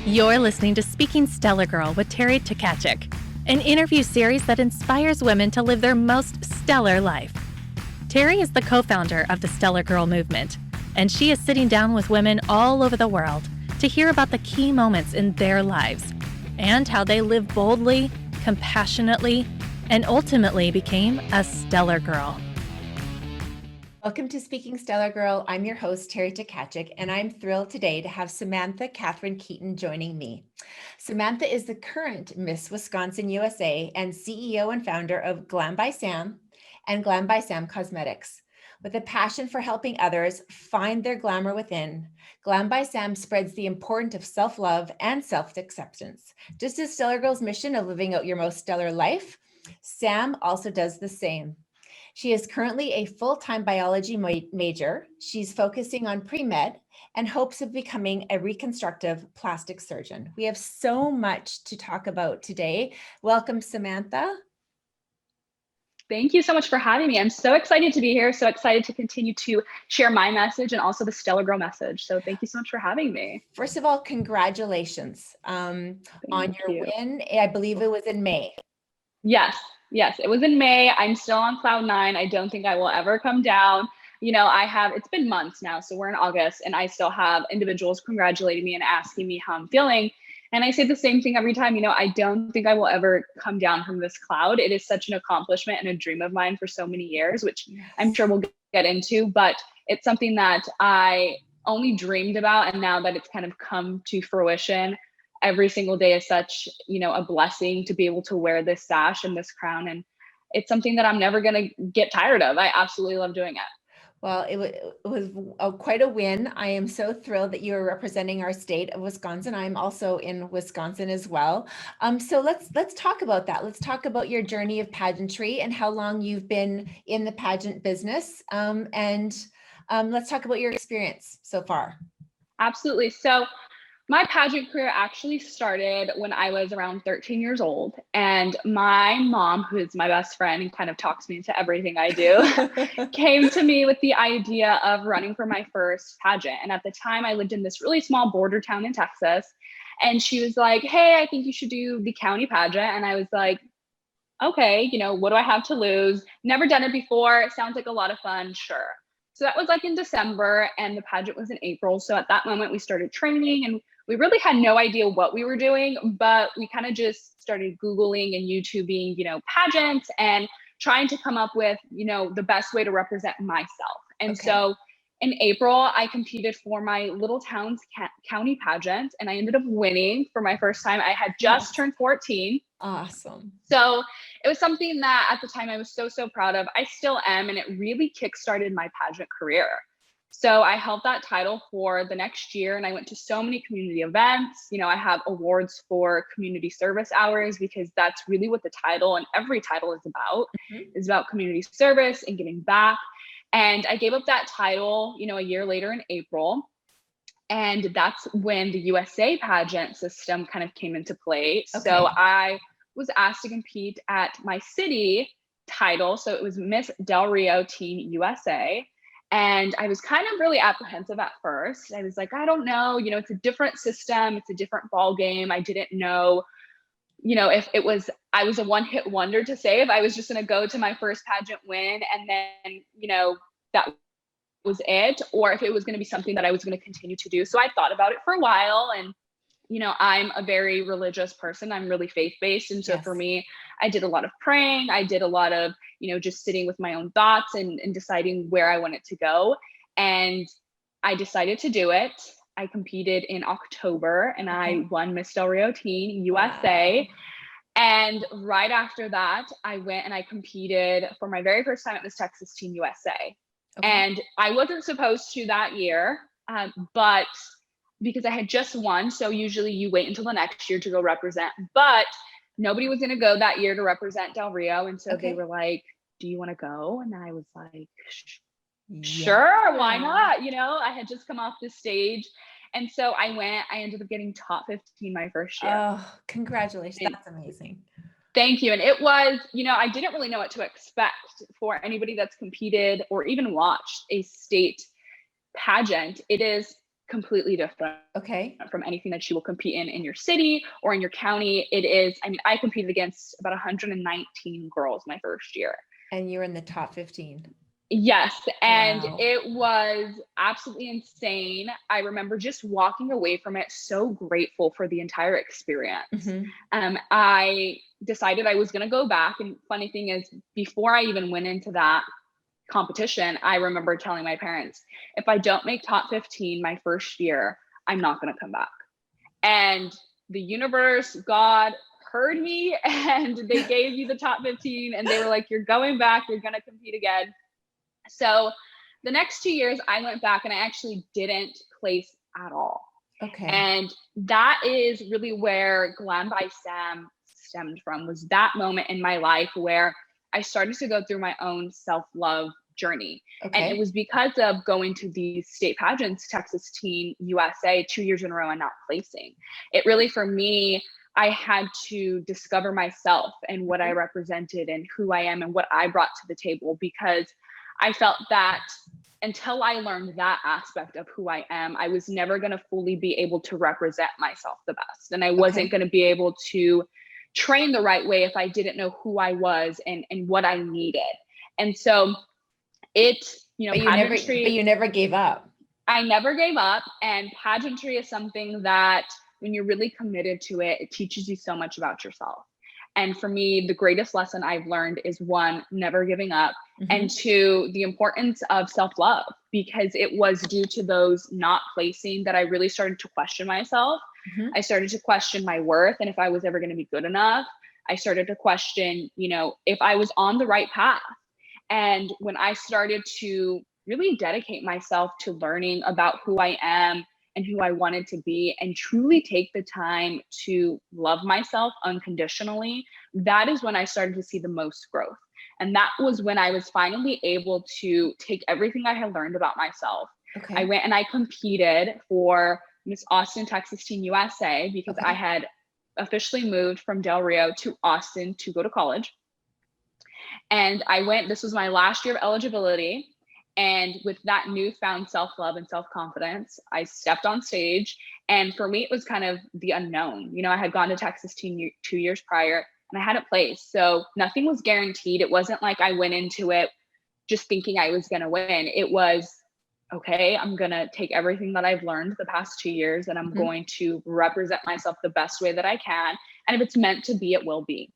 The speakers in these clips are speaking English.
You're listening to Speaking Stellar Girl with Teri an interview series that inspires women to live their most stellar life. Teri is the co-founder of the Stellar Girl movement, and she is sitting down with women all over the world to hear about the key moments in their lives and how they live boldly, compassionately, and ultimately became a stellar girl. Welcome to Speaking Stellar Girl. I'm your host, Teri, and I'm thrilled today to have Samantha Keaton joining me. Samantha is the current Miss Wisconsin USA and CEO and founder of Glam by Sam and Glam by Sam Kosmetics. With a passion for helping others find their glamour within, Glam by Sam spreads the importance of self-love and self-acceptance. Just as Stellar Girl's mission of living out your most stellar life, Sam also does the same. She is currently a full-time biology major. She's focusing on pre-med and hopes of becoming a reconstructive plastic surgeon. We have so much to talk about today. Welcome, Samantha. Thank you so much for having me. I'm so excited to be here, so excited to continue to share my message and also the Stellar Girl message. So thank you so much for having me. First of all, congratulations on your win. I believe it was in May. Yes, it was in May. I'm still on cloud nine. I don't think I will ever come down. You know, it's been months now, so we're in August, and I still have individuals congratulating me and asking me how I'm feeling. And I say the same thing every time, I don't think I will ever come down from this cloud. It is such an accomplishment and a dream of mine for so many years, which I'm sure we'll get into, but it's something that I only dreamed about. And now that it's kind of come to fruition, every single day is such, a blessing to be able to wear this sash and this crown. And it's something that I'm never going to get tired of. I absolutely love doing it. Well, it was quite a win. I am so thrilled that you are representing our state of Wisconsin. I'm also in Wisconsin as well. So let's talk about that. Let's talk about your journey of pageantry and how long you've been in the pageant business. And let's talk about your experience so far. Absolutely. So my pageant career actually started when I was around 13 years old, and my mom, who is my best friend and kind of talks me into everything I do, came to me with the idea of running for my first pageant. And at the time I lived in this really small border town in Texas, and she was like, "Hey, I think you should do the county pageant." And I was like, okay, what do I have to lose? Never done it before. It sounds like a lot of fun. Sure. So that was like in December, and the pageant was in April. So at that moment we started training, and we really had no idea what we were doing, but we kind of just started Googling and YouTubing, pageants and trying to come up with, the best way to represent myself. And so in April, I competed for my little town's county pageant, and I ended up winning for my first time. I had just turned 14. Awesome. So it was something that at the time I was so proud of. I still am, and it really kickstarted my pageant career. So I held that title for the next year, and I went to so many community events. I have awards for community service hours, because that's really what the title and every title is about, is about community service and giving back. And I gave up that title, a year later in April. And that's when the USA pageant system kind of came into play. So I was asked to compete at my city title. So it was Miss Del Rio Teen USA. And I was kind of really apprehensive at first. I was like, I don't know, it's a different system. It's a different ball game. I didn't know, if I was a one-hit wonder, to say if I was just going to go to my first pageant win and then, that was it, or if it was going to be something that I was going to continue to do. So I thought about it for a while, and I'm a very religious person. I'm really faith-based. And so for me, I did a lot of praying. I did a lot of, just sitting with my own thoughts and deciding where I wanted to go. And I decided to do it. I competed in October, and I won Miss Del Rio Teen USA. Wow. And right after that, I went and I competed for my very first time at Miss Texas Teen USA. And I wasn't supposed to that year, but because I had just won. So usually you wait until the next year to go represent, but nobody was going to go that year to represent Del Rio. And so they were like, do you want to go? And I was like, sure, why not? I had just come off the stage. And so I went. I ended up getting top 15 my first year. Oh, congratulations. That's amazing. Thank you. And it was, I didn't really know what to expect. For anybody that's competed or even watched a state pageant, it is completely different Okay. from anything that you will compete in your city or in your county. It is, I mean, I competed against about 119 girls my first year. And you're in the top 15. Yes. And Wow. it was absolutely insane. I remember just walking away from it so grateful for the entire experience. I decided I was going to go back. And funny thing is, before I even went into that competition, I remember telling my parents, if I don't make top 15 my first year, I'm not going to come back. And the universe, God, heard me, and they gave you the top 15, and they were like, you're going back, you're going to compete again. So the next 2 years I went back and I actually didn't place at all. Okay. And that is really where Glam by Sam stemmed from, was that moment in my life where I started to go through my own self-love journey. Okay. And it was because of going to these state pageants, Texas Teen USA, 2 years in a row and not placing. It really, for me, I had to discover myself and what I represented and who I am and what I brought to the table, because I felt that until I learned that aspect of who I am, I was never going to fully be able to represent myself the best. And I wasn't going to be able to train the right way if I didn't know who I was and what I needed. And so it, you know, but you never gave up. I never gave up. And pageantry is something that when you're really committed to it, it teaches you so much about yourself. And for me, the greatest lesson I've learned is, one, never giving up, and two, the importance of self-love, because it was due to those not placing that I really started to question myself. I started to question my worth and if I was ever going to be good enough. I started to question, you know, if I was on the right path. And when I started to really dedicate myself to learning about who I am and who I wanted to be, and truly take the time to love myself unconditionally, that is when I started to see the most growth. And that was when I was finally able to take everything I had learned about myself. I went and I competed for Miss Austin, Texas Teen USA, because I had officially moved from Del Rio to Austin to go to college. And I went, this was my last year of eligibility. And with that newfound self-love and self-confidence, I stepped on stage. And for me, it was kind of the unknown. You know, I had gone to Texas Teen 2 years prior and I hadn't placed. So nothing was guaranteed. It wasn't like I went into it just thinking I was going to win. It was, okay, I'm going to take everything that I've learned the past 2 years and I'm going to represent myself the best way that I can. And if it's meant to be, it will be.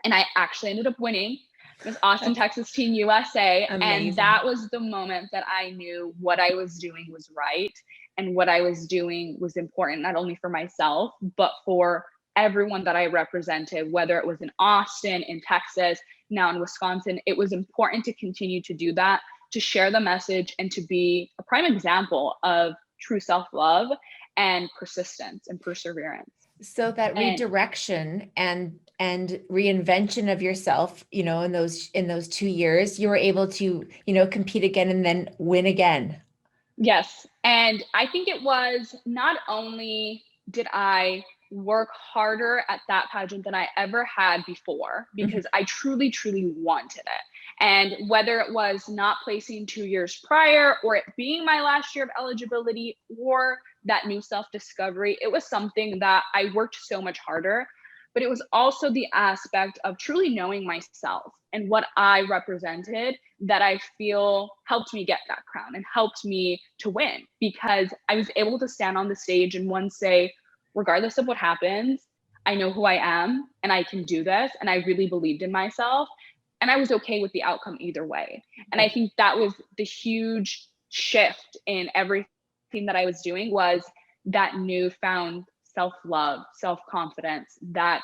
And I actually ended up winning Miss Austin, Texas Teen USA. Amazing. And that was the moment that I knew what I was doing was right. And what I was doing was important, not only for myself, but for everyone that I represented, whether it was in Austin, in Texas, now in Wisconsin. It was important to continue to do that, to share the message and to be a prime example of true self-love and persistence and perseverance. So that redirection and reinvention of yourself, you know, in those 2 years, you were able to, you know, compete again and then win again. Yes. And I think it was, not only did I work harder at that pageant than I ever had before, because I truly, truly wanted it. And whether it was not placing 2 years prior, or it being my last year of eligibility, or that new self-discovery, it was something that I worked so much harder. But it was also the aspect of truly knowing myself and what I represented that I feel helped me get that crown and helped me to win, because I was able to stand on the stage and say, regardless of what happens, I know who I am and I can do this. And I really believed in myself. And I was okay with the outcome either way. And I think that was the huge shift in everything that I was doing, was that newfound self-love, self-confidence that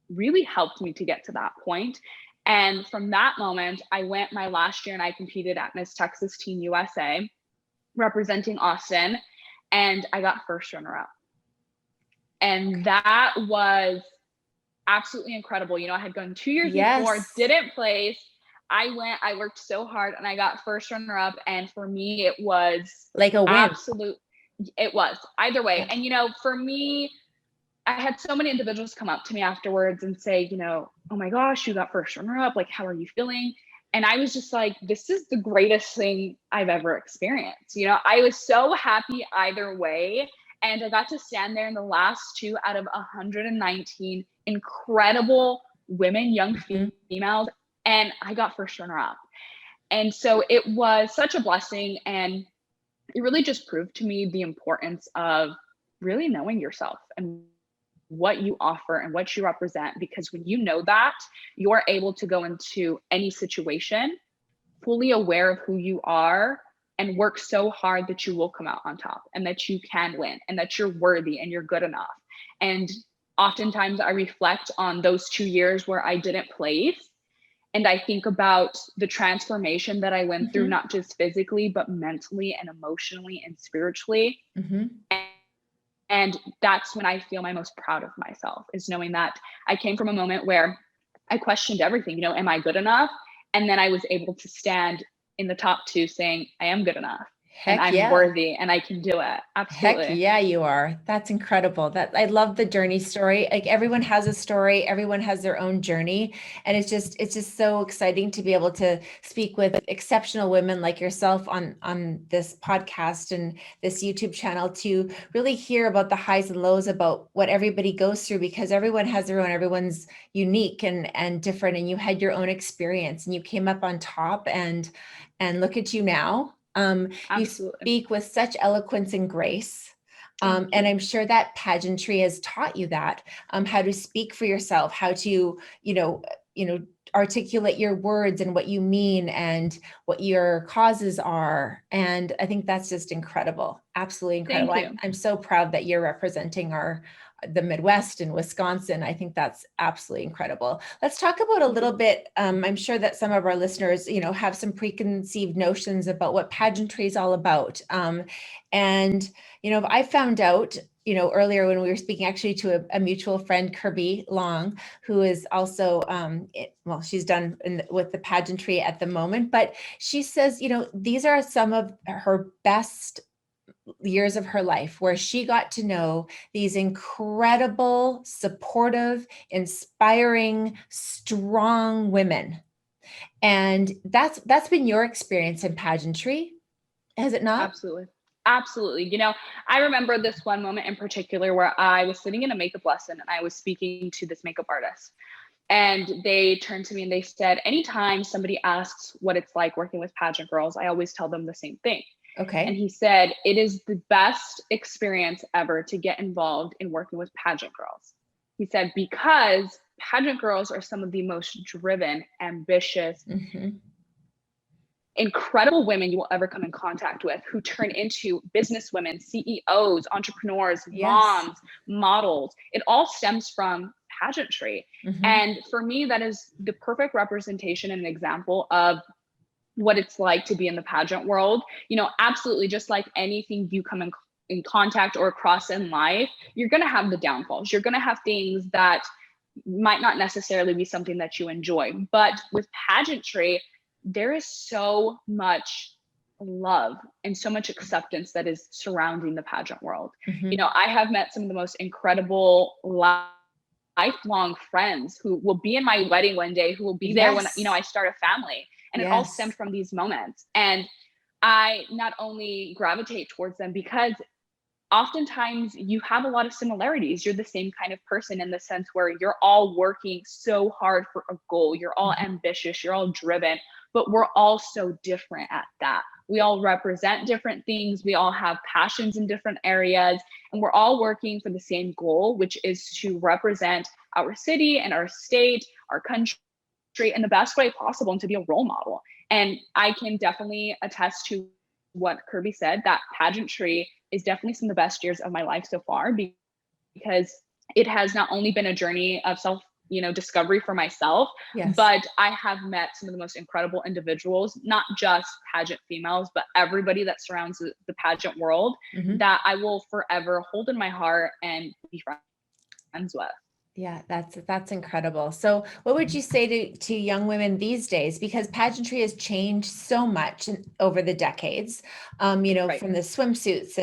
really helped me to get to that point. And from that moment, I went my last year and I competed at Miss Texas Teen USA, representing Austin, and I got first runner-up. And that was absolutely incredible. You know, I had gone 2 years before, didn't place. I went, I worked so hard and I got first runner-up. And for me, it was like a win. It was either way. And, you know, for me, I had so many individuals come up to me afterwards and say, you know, oh my gosh, you got first runner-up. Like, how are you feeling? And I was just like, this is the greatest thing I've ever experienced. You know, I was so happy either way. And I got to stand there in the last two out of 119 incredible women, young females, and I got first runner up. And so it was such a blessing. And it really just proved to me the importance of really knowing yourself and what you offer and what you represent. Because when you know that, you're able to go into any situation fully aware of who you are and work so hard that you will come out on top and that you can win and that you're worthy and you're good enough. And oftentimes I reflect on those 2 years where I didn't place, and I think about the transformation that I went through, not just physically, but mentally and emotionally and spiritually. And that's when I feel my most proud of myself, is knowing that I came from a moment where I questioned everything. You know, am I good enough? And then I was able to stand in the top two saying, I am good enough. And I'm worthy and I can do it. Absolutely. Heck yeah, you are. That's incredible. I love the journey story. Like, everyone has a story, everyone has their own journey. And it's just so exciting to be able to speak with exceptional women like yourself on this podcast and this YouTube channel, to really hear about the highs and lows, about what everybody goes through, because everyone has their own, everyone's unique and different. And you had your own experience and you came up on top, and look at you now. You speak with such eloquence and grace. And I'm sure that pageantry has taught you that, how to speak for yourself, how to, articulate your words and what you mean and what your causes are. And I think that's just incredible. Absolutely incredible. I'm so proud that you're representing the Midwest and Wisconsin. I think that's absolutely incredible. Let's talk about a little bit. I'm sure that some of our listeners, have some preconceived notions about what pageantry is all about. I found out, earlier when we were speaking actually to a mutual friend, Kirby Long, who is also, she's done with the pageantry at the moment, but she says, these are some of her best years of her life, where she got to know these incredible, supportive, inspiring, strong women. And that's been your experience in pageantry, has it not? Absolutely. I remember this one moment in particular where I was sitting in a makeup lesson and I was speaking to this makeup artist. And they turned to me and they said, anytime somebody asks what it's like working with pageant girls, I always tell them the same thing. Okay. And he said, it is the best experience ever to get involved in working with pageant girls. He said, because pageant girls are some of the most driven, ambitious, incredible women you will ever come in contact with, who turn into business women, CEOs, entrepreneurs, moms, models. It all stems from pageantry. And for me, that is the perfect representation and an example of what it's like to be in the pageant world. Absolutely, just like anything you come in contact or across in life, you're going to have the downfalls. You're going to have things that might not necessarily be something that you enjoy. But with pageantry, there is so much love and so much acceptance that is surrounding the pageant world. I have met some of the most incredible lifelong friends who will be in my wedding one day, who will be there when, I start a family. And it all stemmed from these moments. And I not only gravitate towards them because oftentimes you have a lot of similarities. You're the same kind of person, in the sense where you're all working so hard for a goal. You're all ambitious, you're all driven, but we're all so different at that. We all represent different things. We all have passions in different areas, and we're all working for the same goal, which is to represent our city and our state, our country, in the best way possible, and to be a role model. And I can definitely attest to what Kirby said, that pageantry is definitely some of the best years of my life so far, because it has not only been a journey of self, discovery for myself, but I have met some of the most incredible individuals, not just pageant females, but everybody that surrounds the pageant world, that I will forever hold in my heart and be friends with. Yeah, that's incredible. So what would you say to young women these days? Because pageantry has changed so much over the decades, from the swimsuits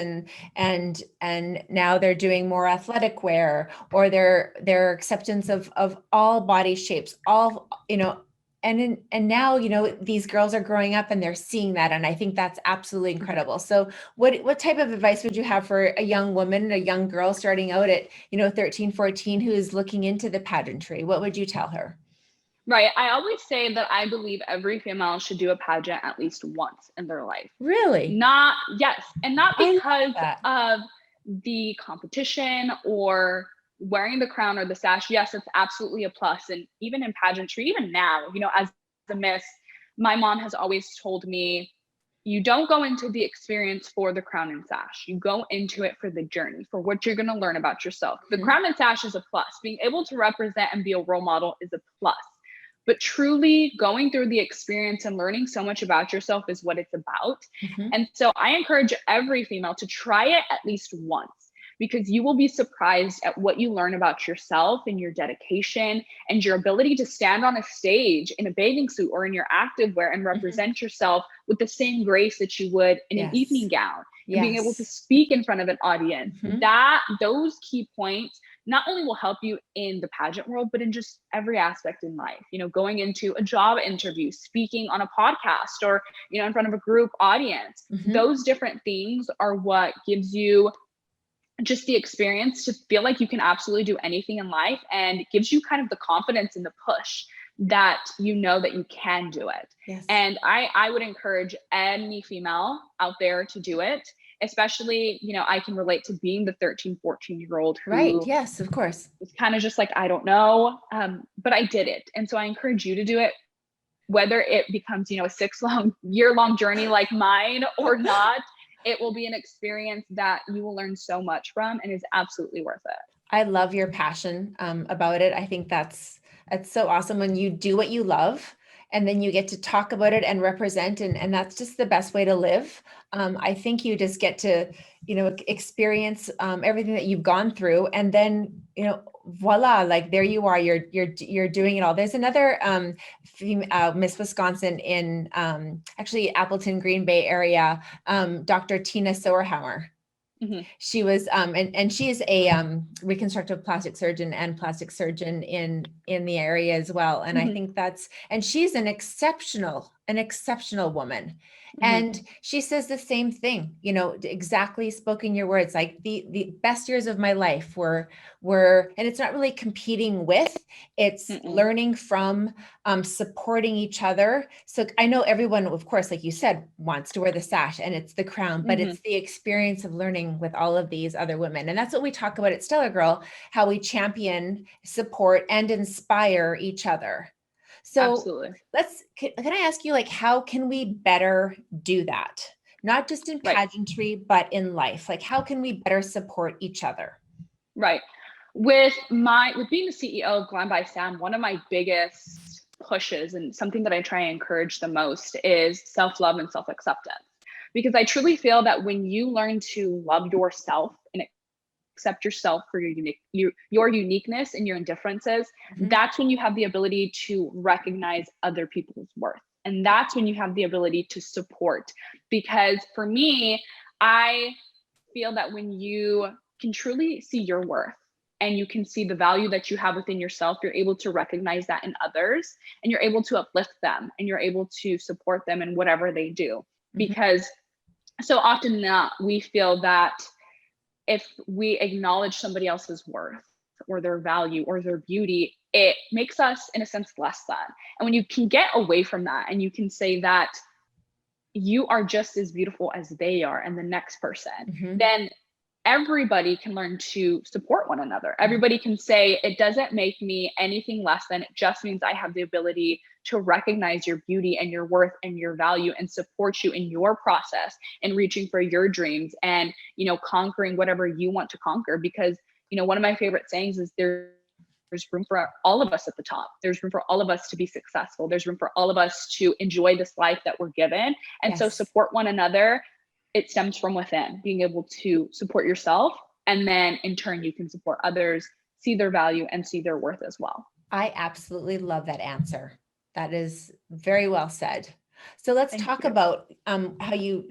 and now they're doing more athletic wear, or their acceptance of all body shapes, all, And now, you know, these girls are growing up and they're seeing that. And I think that's absolutely incredible. So what type of advice would you have for a young woman, a young girl starting out at, you know, 13, 14, who is looking into the pageantry? What would you tell her? Right. I always say that I believe every female should do a pageant at least once in their life. Really? Not, yes, and not I love because that. of the competition or wearing the crown or the sash. Yes, it's absolutely a plus. And even in pageantry, even now, you know, as a miss, my mom has always told me, you don't go into the experience for the crown and sash. You go into it for the journey, for what you're going to learn about yourself. The crown and sash is a plus. Being able to represent and be a role model is a plus. But truly going through the experience and learning so much about yourself is what it's about. Mhm. And so I encourage every female to try it at least once, because you will be surprised at what you learn about yourself and your dedication and your ability to stand on a stage in a bathing suit or in your activewear and represent yourself with the same grace that you would in an evening Yes. gown, and being able to Yes. speak in front of an audience. Mhm. Those key points not only will help you in the pageant world, but in just every aspect in life, you know, going into a job interview, speaking on a podcast, or, you know, in front of a group audience. Mhm. Those different things are what gives you just the experience to feel like you can absolutely do anything in life, and it gives you kind of the confidence and the push that you know that you can do it. Yes. And I would encourage any female out there to do it, especially, you know, I can relate to being the 13, 14-year-old Right. who Yes, of course. was kind of just like, I don't know, but I did it. And so I encourage you to do it, whether it becomes, you know, a 6-year-long journey like mine or not. It will be an experience that you will learn so much from and is absolutely worth it. I love your passion about it. I think that's so awesome when you do what you love and then you get to talk about it and represent, and that's just the best way to live. I think you just get to, you know, experience everything that you've gone through, and then, you know, voila, like there you are, you're doing it all. There's another Miss Wisconsin in actually Appleton, Green Bay area, Dr. Tina Soerhammer. Mm-hmm. She was, and she is a reconstructive plastic surgeon and plastic surgeon in the area as well. And I think and she's an exceptional woman. And she says the same thing, you know, exactly spoken your words, like the best years of my life were, and it's not really competing with, it's learning from, supporting each other. So I know everyone, of course, like you said, wants to wear the sash and it's the crown, but it's the experience of learning with all of these other women. And that's what we talk about at Stellar Girl, how we champion, support, and inspire each other. So Absolutely. can I ask you, like, how can we better do that? Not just in pageantry, but in life. Like, how can we better support each other? Right. With being the CEO of Glam by Sam, one of my biggest pushes and something that I try and encourage the most is self-love and self-acceptance. Because I truly feel that when you learn to love yourself and accept yourself for your uniqueness and your indifferences, that's when you have the ability to recognize other people's worth. And that's when you have the ability to support. Because for me, I feel that when you can truly see your worth and you can see the value that you have within yourself, you're able to recognize that in others, and you're able to uplift them, and you're able to support them in whatever they do. Because so often we feel that if we acknowledge somebody else's worth or their value or their beauty, it makes us, in a sense, less than. And when you can get away from that and you can say that you are just as beautiful as they are and the next person, then everybody can learn to support one another. Everybody can say, it doesn't make me anything less than, it just means I have the ability to recognize your beauty and your worth and your value and support you in your process and reaching for your dreams and, you know, conquering whatever you want to conquer. Because, you know, one of my favorite sayings is there's room for all of us at the top. There's room for all of us to be successful. There's room for all of us to enjoy this life that we're given. And so support one another. It stems from within, being able to support yourself, and then in turn you can support others, see their value and see their worth as well. I absolutely love that answer. That is very well said. So let's talk about how you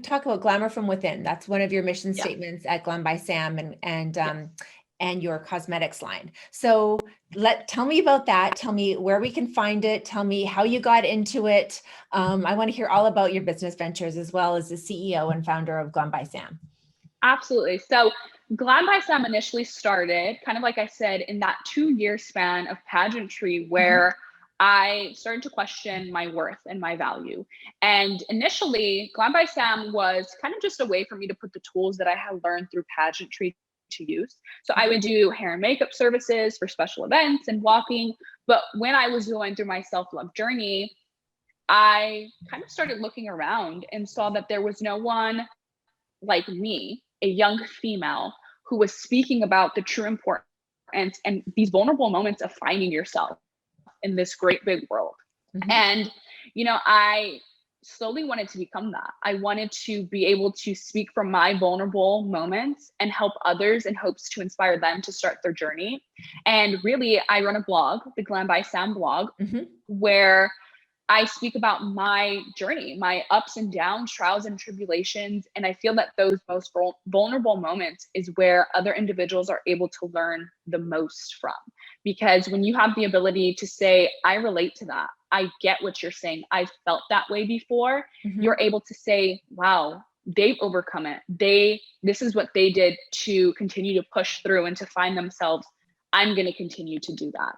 talk about glamour from within. That's one of your mission statements at Glam by Sam, and and your cosmetics line. So tell me about that. Tell me where we can find it. Tell me how you got into it. I want to hear all about your business ventures, as well as the CEO and founder of Glam by Sam. Absolutely. So Glam by Sam initially started, kind of like I said, in that 2-year span of pageantry where I started to question my worth and my value. And initially, Glam by Sam was kind of just a way for me to put the tools that I had learned through pageantry to use. So I would do hair and makeup services for special events and walking. But when I was going through my self-love journey, I kind of started looking around and saw that there was no one like me, a young female, who was speaking about the true importance and these vulnerable moments of finding yourself in this great big world. And, I slowly wanted to become that. I wanted to be able to speak from my vulnerable moments and help others in hopes to inspire them to start their journey. And really, I run a blog, the Glam by Sam blog, where I speak about my journey, my ups and downs, trials and tribulations. And I feel that those most vulnerable moments is where other individuals are able to learn the most from. Because when you have the ability to say, I relate to that, I get what you're saying, I felt that way before, you're able to say, wow, they've overcome it. This is what they did to continue to push through and to find themselves. I'm going to continue to do that.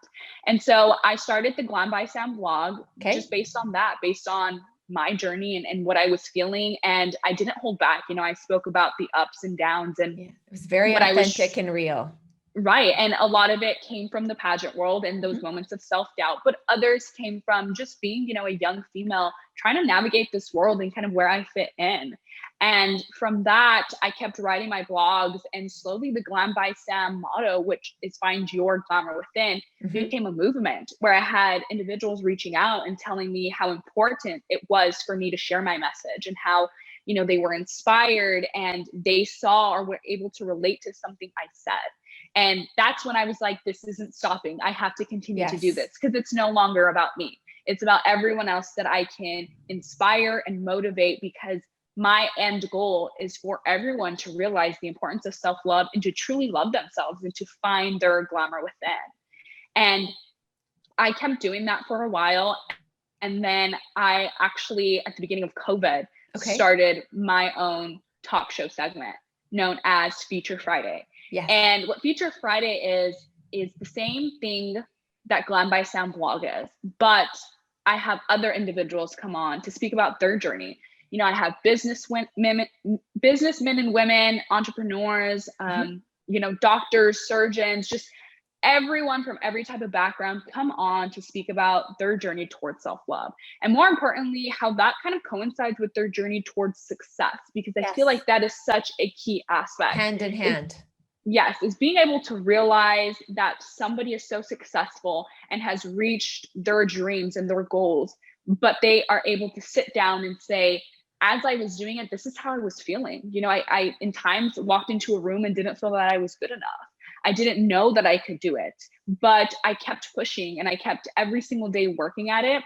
And so I started the Glam by Sam blog just based on that, based on my journey and what I was feeling. And I didn't hold back. I spoke about the ups and downs, and it was very authentic and real. Right. And a lot of it came from the pageant world and those moments of self-doubt, but others came from just being, a young female trying to navigate this world and kind of where I fit in. And from that, I kept writing my blogs, and slowly the Glam by Sam motto, which is find your glamour within, became a movement where I had individuals reaching out and telling me how important it was for me to share my message, and how, they were inspired and they saw or were able to relate to something I said. And that's when I was like, this isn't stopping. I have to continue to do this, because it's no longer about me. It's about everyone else that I can inspire and motivate, because my end goal is for everyone to realize the importance of self-love and to truly love themselves and to find their glamour within. And I kept doing that for a while. And then I actually, at the beginning of COVID, started my own talk show segment known as Feature Friday. And what Feature Friday is the same thing that Glam by Sam blog is, but I have other individuals come on to speak about their journey. I have businessmen and women, entrepreneurs, doctors, surgeons, just everyone from every type of background come on to speak about their journey towards self-love. And more importantly, how that kind of coincides with their journey towards success, because I feel like that is such a key aspect. Hand in hand. Is being able to realize that somebody is so successful and has reached their dreams and their goals, but they are able to sit down and say, as I was doing it, this is how I was feeling. I in times walked into a room and didn't feel that I was good enough. I didn't know that I could do it, but I kept pushing and I kept every single day working at it.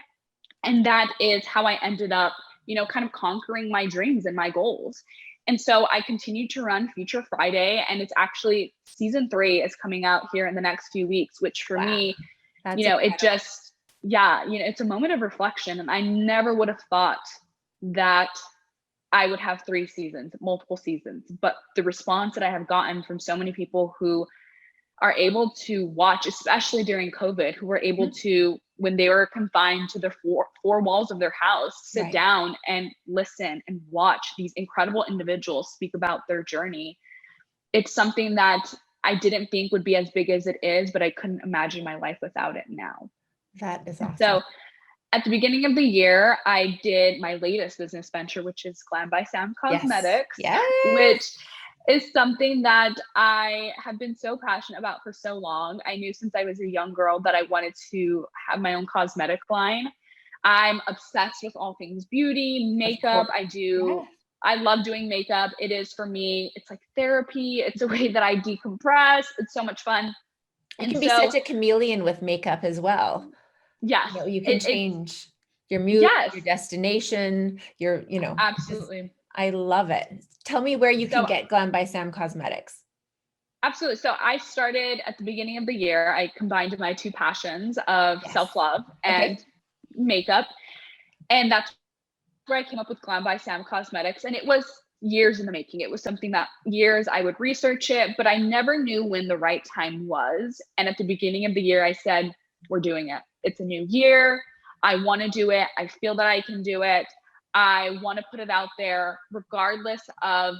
And that is how I ended up, kind of conquering my dreams and my goals. And so I continued to run Feature Friday, and it's actually season 3 is coming out here in the next few weeks, which for me, That's it just, it's a moment of reflection. And I never would have thought that I would have 3 seasons, multiple seasons, but the response that I have gotten from so many people who are able to watch, especially during COVID, who were able to, when they were confined to the four walls of their house, sit down and listen and watch these incredible individuals speak about their journey. It's something that I didn't think would be as big as it is, but I couldn't imagine my life without it now. That is awesome. So at the beginning of the year, I did my latest business venture, which is Glam by Sam Kosmetics, which is something that I have been so passionate about for so long. I knew since I was a young girl that I wanted to have my own cosmetic line. I'm obsessed with all things beauty, makeup. I love doing makeup. It is, for me, it's like therapy. It's a way that I decompress. It's so much fun. You can be such a chameleon with makeup as well. You can change your mood, your destination, absolutely. I love it. Tell me where you can get Glam by Sam Cosmetics. Absolutely. So I started at the beginning of the year. I combined my two passions of Yes. self-love and Okay. makeup. And that's where I came up with Glam by Sam Kosmetics. And it was years in the making. It was something that years I would research it, but I never knew when the right time was. And at the beginning of the year, I said, we're doing it. It's a new year. I want to do it. I feel that I can do it. I want to put it out there regardless of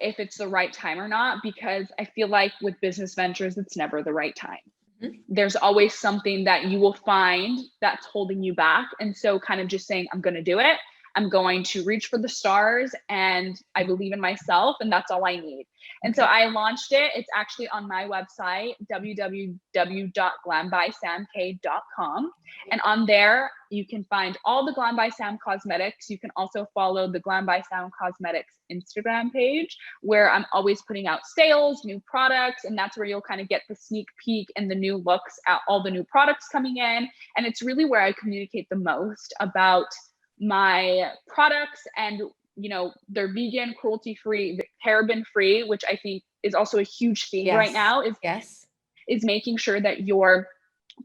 if it's the right time or not, because I feel like with business ventures, it's never the right time. Mhm. There's always something that you will find that's holding you back. And so kind of just saying, I'm going to do it. I'm going to reach for the stars and I believe in myself and that's all I need. And so Okay. I launched it. It's actually on my website, www.glambysamk.com. And on there, you can find all the Glam by Sam Cosmetics. You can also follow the Glam by Sam Cosmetics Instagram page, where I'm always putting out sales, new products, and that's where you'll kind of get the sneak peek and the new looks at all the new products coming in. And it's really where I communicate the most about my products and they're vegan, cruelty free, paraben free, which I think is also a huge theme right now, Yes. is making sure that your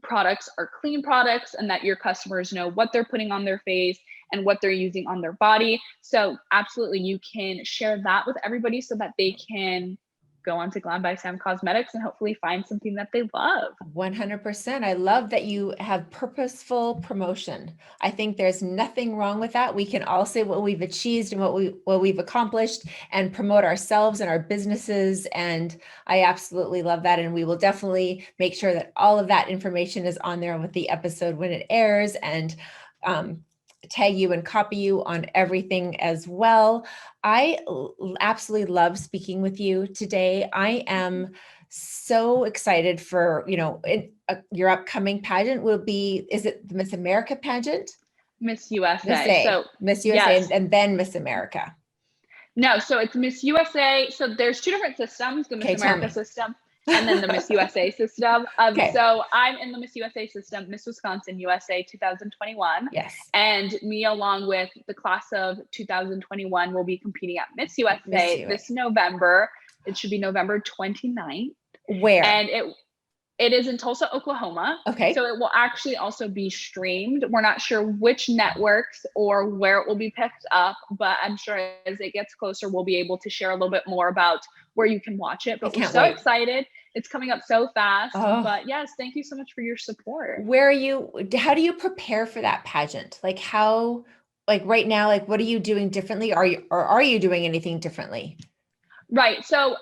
products are clean products and that your customers know what they're putting on their face and what they're using on their body. So absolutely, you can share that with everybody so that they can go on to Glam by Sam Cosmetics and hopefully find something that they love. 100%. I love that you have purposeful promotion. I think there's nothing wrong with that. We can all say what we've achieved and what we've accomplished and promote ourselves and our businesses. And I absolutely love that. And we will definitely make sure that all of that information is on there with the episode when it airs, and tag you and copy you on everything as well. I absolutely love speaking with you today. I am so excited for, your upcoming pageant is it the Miss America pageant? Miss USA. So Miss USA, yes. and then Miss America. No, so it's Miss USA. So there's two different systems, the Miss America system and then the Miss USA system. Okay. So I'm in the Miss USA system, Miss Wisconsin USA 2021. Yes. And me, along with the class of 2021, will be competing at Miss USA this November. It should be November 29th. Where? And it is in Tulsa, Oklahoma. Okay. So it will actually also be streamed. We're not sure which networks or where it will be picked up, but I'm sure as it gets closer, we'll be able to share a little bit more about where you can watch it. But we're so excited. It's coming up so fast. Oh. But yes, thank you so much for your support. How do you prepare for that pageant? Like right now, like what are you doing differently? Are you doing anything differently? Right. So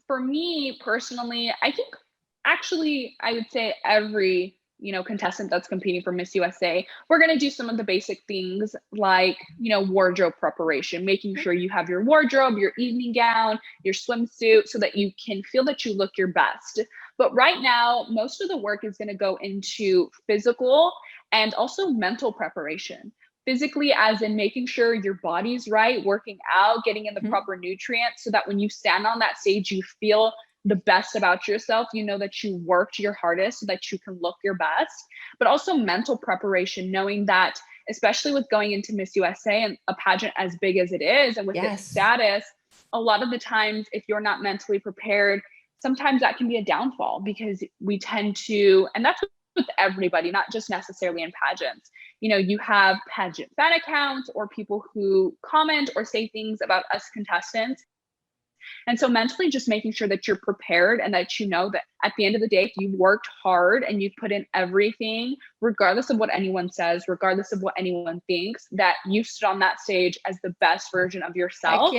for me personally, I think actually I would say every contestant that's competing for Miss USA, we're going to do some of the basic things like wardrobe preparation, making sure you have your wardrobe, your evening gown, your swimsuit, so that you can feel that you look your best. But right now, most of the work is going to go into physical and also mental preparation. Physically, as in making sure your body's right, working out, getting in the proper nutrients, so that when you stand on that stage, you feel the best about yourself. You know that you worked your hardest so that you can look your best. But also mental preparation, knowing that, especially with going into Miss USA and a pageant as big as it is, and with its status, a lot of the times, if you're not mentally prepared, sometimes that can be a downfall, because we tend to, and that's with everybody, not just necessarily in pageants. You have pageant fan accounts or people who comment or say things about us contestants. And so mentally just making sure that you're prepared and that you know that at the end of the day, if you worked hard and you put in everything, regardless of what anyone says, regardless of what anyone thinks, that you stood on that stage as the best version of yourself.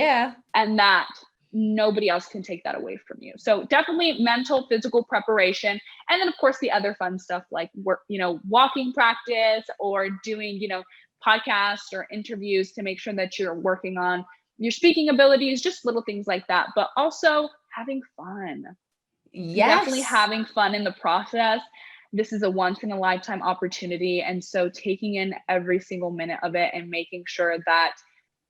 And that nobody else can take that away from you. So definitely mental, physical preparation. And then of course the other fun stuff like work, walking practice or doing, podcasts or interviews to make sure that you're working on your speaking abilities, just little things like that, but also having fun. Definitely having fun in the process. This is a once in a lifetime opportunity. And so taking in every single minute of it and making sure that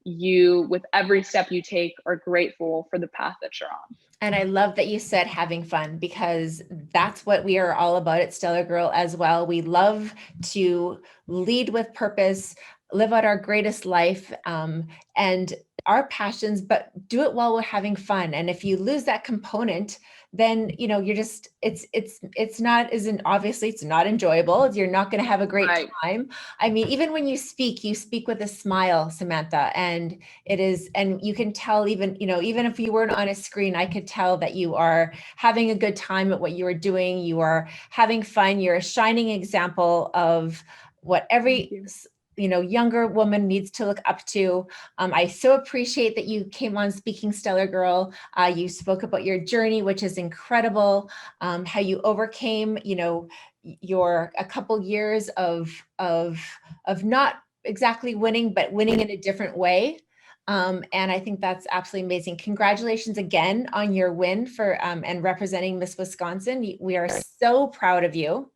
you, with every step you take, are grateful for the path that you're on. And I love that you said having fun, because that's what we are all about at Stellar Girl as well. We love to lead with purpose, live out our greatest life, and our passions, but do it while we're having fun. And if you lose that component, then, you're just, it's not enjoyable. You're not going to have a great time. I mean, even when you speak with a smile, Samantha, and you can tell even if you weren't on a screen, I could tell that you are having a good time at what you are doing. You are having fun. You're a shining example of what every younger woman needs to look up to. I so appreciate that you came on Speaking Stellar Girl. You spoke about your journey, which is incredible. How you overcame, your a couple years of not exactly winning, but winning in a different way. And I think that's absolutely amazing. Congratulations again on your win for and representing Miss Wisconsin. We are so proud of you.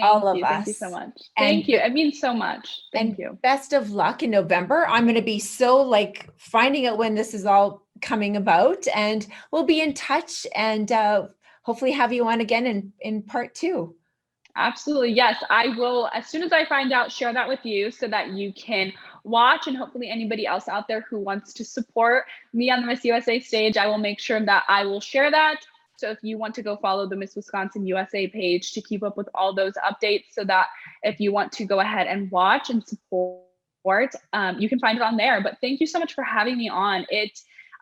All of us. Thank you so much. Thank you. It means so much. Thank you. Best of luck in November. I'm going to be so finding out when this is all coming about, and we'll be in touch and hopefully have you on again in part 2. Absolutely. Yes, I will. As soon as I find out, share that with you so that you can watch, and hopefully anybody else out there who wants to support me on the Miss USA stage, I will make sure that I will share that. So if you want to go follow the Miss Wisconsin USA page to keep up with all those updates, so that if you want to go ahead and watch and support, you can find it on there. But thank you so much for having me on.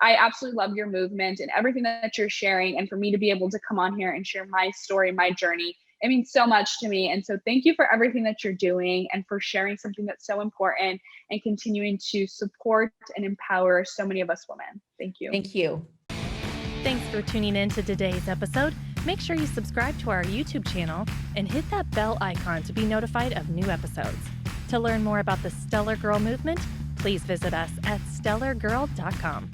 I absolutely love your movement and everything that you're sharing. And for me to be able to come on here and share my story, my journey, it means so much to me. And so thank you for everything that you're doing and for sharing something that's so important and continuing to support and empower so many of us women. Thank you. Thank you. Thanks for tuning in to today's episode. Make sure you subscribe to our YouTube channel and hit that bell icon to be notified of new episodes. To learn more about the Stellar Girl movement, please visit us at stellargirl.com.